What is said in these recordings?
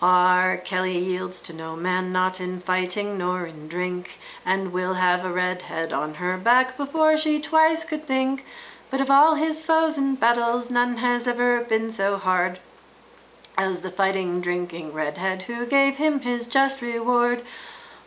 Our Kelly yields to no man, not in fighting nor in drink, and will have a redhead on her back before she twice could think. But of all his foes in battles none has ever been so hard as the fighting, drinking redhead who gave him his just reward.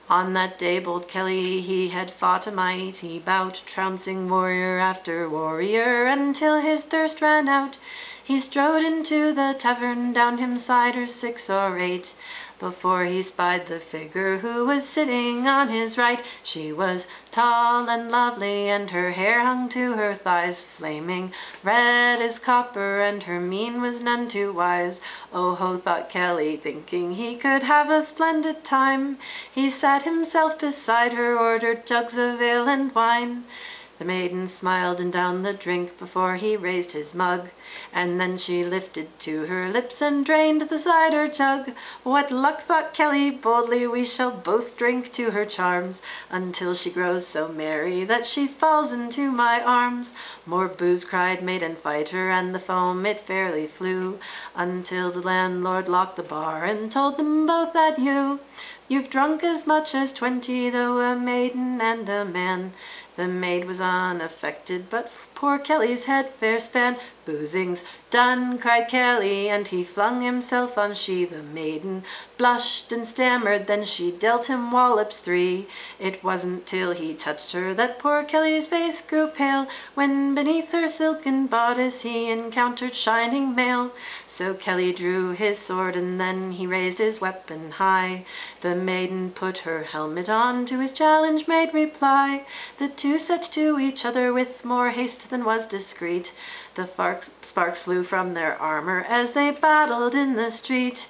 On that day bold Kelly he had fought a mighty bout, trouncing warrior after warrior until his thirst ran out. He strode into the tavern, down him cider 6 or 8, before he spied the figure who was sitting on his right. She was tall and lovely, and her hair hung to her thighs, flaming red as copper, and her mien was none too wise. Oh ho, thought Kelly, thinking he could have a splendid time. He sat himself beside her, ordered jugs of ale and wine. The maiden smiled and downed the drink before he raised his mug, and then she lifted to her lips and drained the cider jug. What luck, thought Kelly boldly, we shall both drink to her charms, until she grows so merry that she falls into my arms. More booze, cried maiden fighter, and the foam it fairly flew, until the landlord locked the bar and told them both adieu. You've drunk as much as 20, though a maiden and a man. The maid was unaffected, but poor Kelly's head fair span. Boozing's done, cried Kelly, and he flung himself on she. The maiden blushed and stammered, then she dealt him wallops 3. It wasn't till he touched her that poor Kelly's face grew pale, when beneath her silken bodice he encountered shining mail. So Kelly drew his sword, and then he raised his weapon high. The maiden put her helmet on, to his challenge made reply. The two set to each other with more haste than was discreet. The sparks flew from their armor as they battled in the street.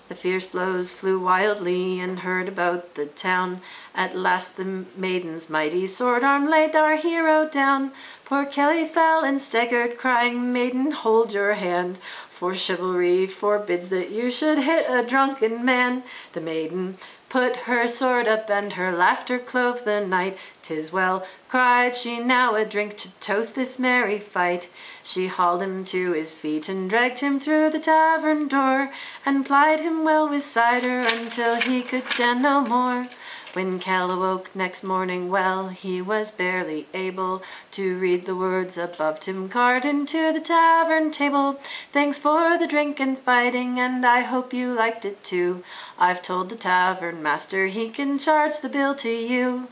The fierce blows flew wildly and heard about the town. At last the maiden's mighty sword arm laid our hero down. Poor Kelly fell and staggered, crying, Maiden, hold your hand, for chivalry forbids that you should hit a drunken man. The maiden put her sword up, and her laughter clove the night. 'Tis well, cried she, now a drink to toast this merry fight. She hauled him to his feet and dragged him through the tavern door, and plied him well with cider until he could stand no more. When Kell awoke next morning, well, he was barely able to read the words above him carved into the tavern table. Thanks for the drink and fighting, and I hope you liked it too. I've told the tavern master he can charge the bill to you.